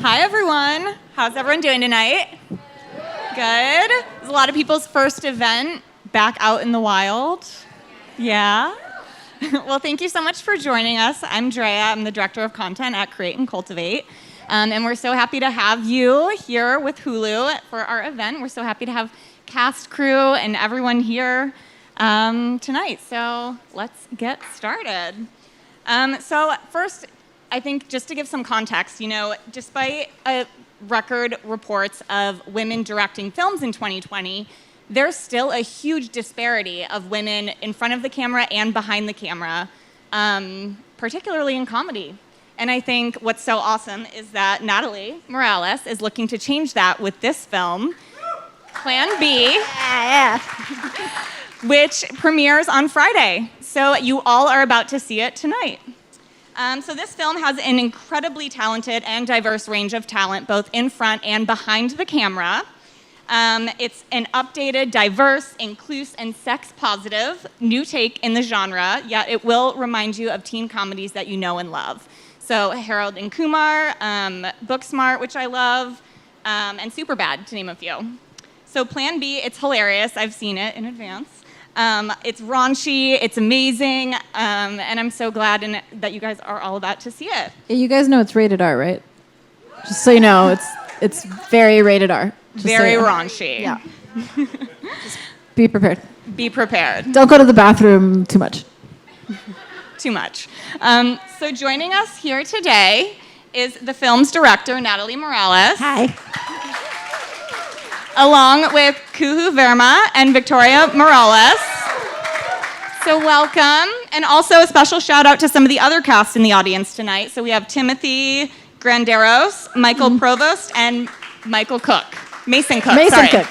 Hi, everyone. How's everyone doing tonight? Good. It's a lot of people's first event back out in the wild. Yeah. Well, thank you so much for joining us. I'm Drea. I'm the Director of Content at Create and Cultivate. And we're so happy to have you here with Hulu for our event. We're so happy to have cast, crew, and everyone here tonight. So let's get started. So first, I think just to give some context, despite record reports of women directing films in 2020, there's still a huge disparity of women in front of the camera and behind the camera, particularly in comedy. And I think what's so awesome is that Natalie Morales is looking to change that with this film, Plan B, which premieres on Friday. So you all are about to see it tonight. So this film has an incredibly talented and diverse range of talent, both in front and behind the camera. It's an updated, diverse, inclusive, and sex-positive new take in the genre, yet it will remind you of teen comedies that you know and love. So Harold and Kumar, Booksmart, which I love, and Superbad, to name a few. So Plan B, it's hilarious. I've seen it in advance. It's raunchy, it's amazing, and I'm so glad that you guys are all about to see it. Yeah, you guys know it's rated R, right? Just so you know, it's very rated R. Very raunchy. Yeah. Just be prepared. Be prepared. Don't go to the bathroom too much. Too much. So joining us here today is the film's director, Natalie Morales. Hi. Along with Kuhu Verma and Victoria Morales. So welcome. And also a special shout out to some of the other cast in the audience tonight. So we have Timothy Granderos, Michael Provost, and Michael Cook. Mason Cook.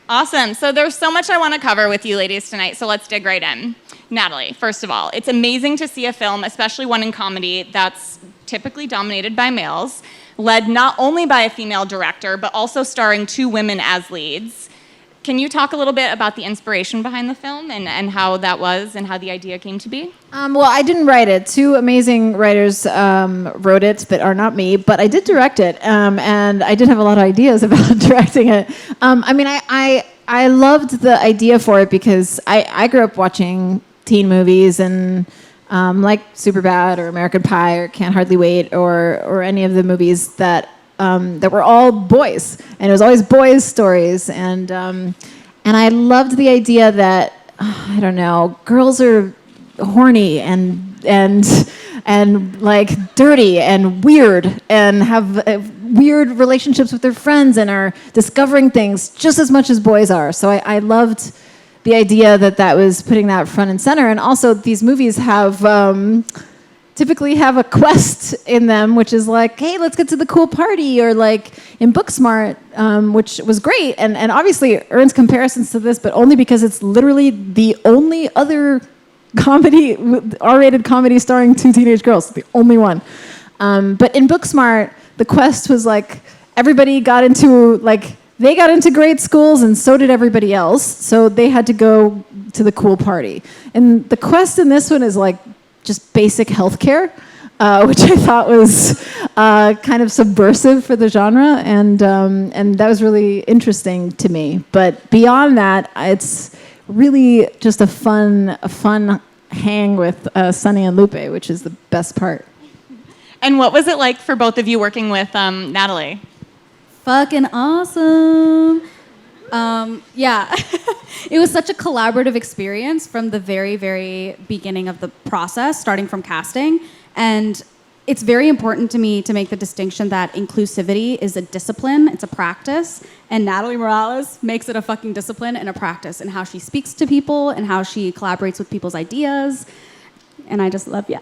Awesome. So there's so much I want to cover with you ladies tonight, so let's dig right in. Natalie, first of all, it's amazing to see a film, especially one in comedy, that's typically dominated by males, led not only by a female director, but also starring two women as leads. Can you talk a little bit about the inspiration behind the film and how that was and how the idea came to be? Well, I didn't write it. Two amazing writers wrote it that are not me, but I did direct it, and I did have a lot of ideas about directing it. I loved the idea for it because I grew up watching teen movies and like Superbad or American Pie or Can't Hardly Wait or any of the movies that were all boys, and it was always boys' stories, and I loved the idea that I don't know, girls are horny and like dirty and weird and have weird relationships with their friends and are discovering things just as much as boys are. So I loved the idea that was putting that front and center. And also these movies have typically have a quest in them, which is like, hey, let's get to the cool party, or like in Booksmart, which was great and obviously earns comparisons to this, but only because it's literally the only other comedy, R-rated comedy starring two teenage girls, the only one. But in Booksmart, the quest was like everybody got into they got into great schools and so did everybody else, so they had to go to the cool party. And the quest in this one is like just basic healthcare, which I thought was kind of subversive for the genre, and that was really interesting to me. But beyond that, it's really just a fun hang with Sunny and Lupe, which is the best part. And what was it like for both of you working with Natalie? Fucking awesome. Yeah, it was such a collaborative experience from the very, very beginning of the process, starting from casting. And it's very important to me to make the distinction that inclusivity is a discipline, it's a practice, and Natalie Morales makes it a fucking discipline and a practice in how she speaks to people and how she collaborates with people's ideas. And I just love, yeah.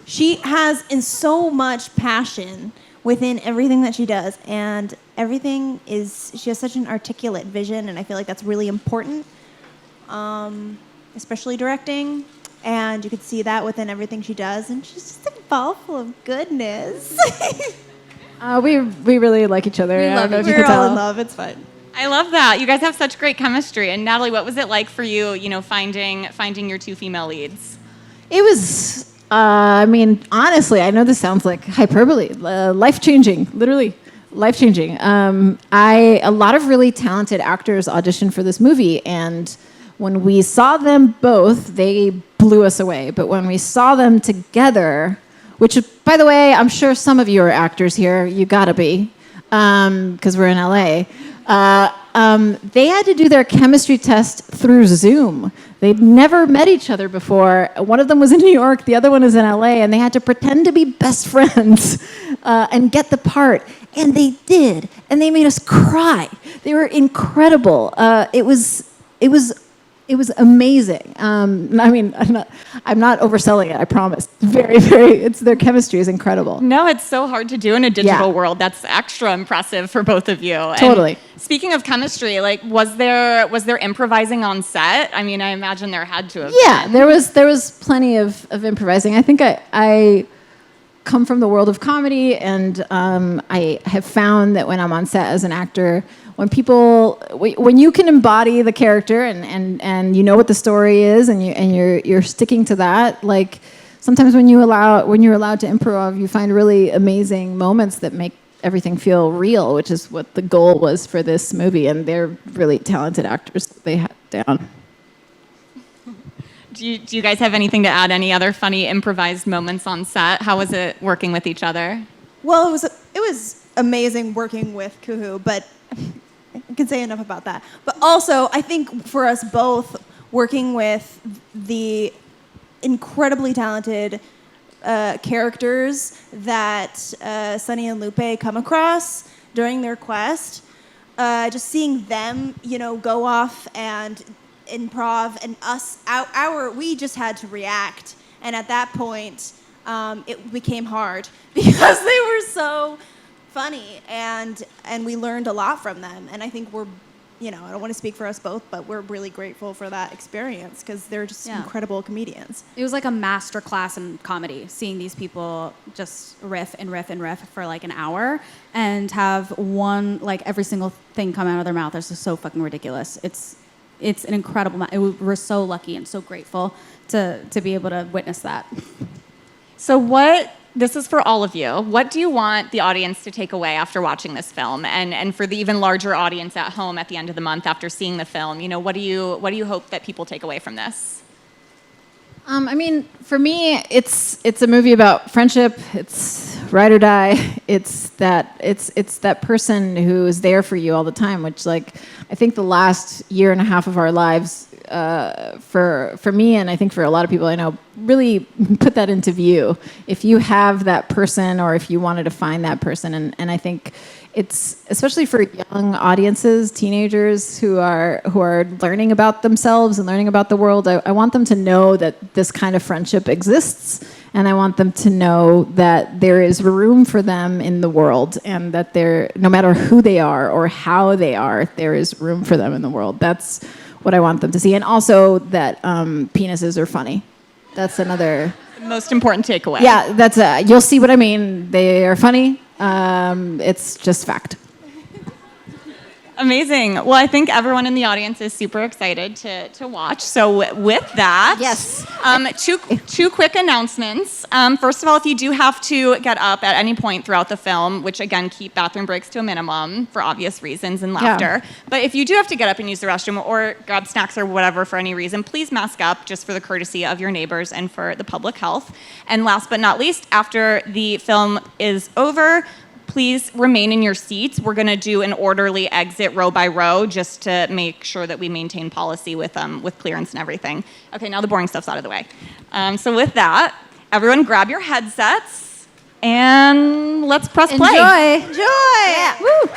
She has so much passion within everything that she does, and she has such an articulate vision, and I feel like that's really important, especially directing, and you could see that within everything she does, and she's just a ball full of goodness. We really like each other. We're all in love. It's fun. I love that. You guys have such great chemistry. And Natalie, what was it like for you, finding your two female leads? It was I mean, honestly, I know this sounds like hyperbole. Life-changing, literally life-changing. A lot of really talented actors auditioned for this movie, and when we saw them both, they blew us away. But when we saw them together, which, by the way, I'm sure some of you are actors here. You gotta be, because we're in LA. They had to do their chemistry test through Zoom. They'd never met each other before. One of them was in New York, the other one is in LA, and they had to pretend to be best friends and get the part. And they did, and they made us cry. They were incredible. It was amazing. I mean, I'm not overselling it. I promise. Their chemistry is incredible. No, it's so hard to do in a digital world. That's extra impressive for both of you. Totally. And speaking of chemistry, like, was there improvising on set? I mean, I imagine there had to have. Yeah, been. there was plenty of improvising. I think I come from the world of comedy, and I have found that when I'm on set as an actor, when you can embody the character and you know what the story is, and you're sticking to that, like sometimes when you're allowed to improv, you find really amazing moments that make everything feel real, which is what the goal was for this movie. And they're really talented actors that they had down. Do you guys have anything to add? Any other funny improvised moments on set? How was it working with each other? Well, it was amazing working with Kuhu, but I can say enough about that. But also, I think for us both, working with the incredibly talented characters that Sunny and Lupe come across during their quest, just seeing them, go off and improv, and we just had to react. And at that point, it became hard because they were so funny, and we learned a lot from them. And I think we're, I don't want to speak for us both, but we're really grateful for that experience because they're just incredible comedians. It was like a master class in comedy, seeing these people just riff and riff and riff for like an hour and have every single thing come out of their mouth. It's just so fucking ridiculous. It's an incredible. We're so lucky and so grateful to be able to witness that. So this is for all of you. What do you want the audience to take away after watching this film? And for the even larger audience at home at the end of the month after seeing the film, what do you hope that people take away from this? I mean, for me, it's a movie about friendship. It's ride or die. It's that person who is there for you all the time, which, like, I think the last year and a half of our lives, for me, and I think for a lot of people I know, really put that into view. If you have that person, or if you wanted to find that person, and I think it's especially for young audiences, teenagers who are learning about themselves and learning about the world. I want them to know that this kind of friendship exists, and I want them to know that there is room for them in the world, and that no matter who they are or how they are, there is room for them in the world. That's what I want them to see, and also that penises are funny. That's another most important takeaway. Yeah, that's you'll see what I mean. They are funny. It's just fact. Amazing. Well, I think everyone in the audience is super excited to watch. So with that, yes. Two quick announcements. First of all, if you do have to get up at any point throughout the film, which again, keep bathroom breaks to a minimum for obvious reasons and laughter. Yeah. But if you do have to get up and use the restroom or grab snacks or whatever for any reason, please mask up just for the courtesy of your neighbors and for the public health. And last but not least, after the film is over, please remain in your seats. We're going to do an orderly exit row by row just to make sure that we maintain policy with clearance and everything. Okay, now the boring stuff's out of the way. So with that, everyone grab your headsets and let's press play. Enjoy. Joy! Woo!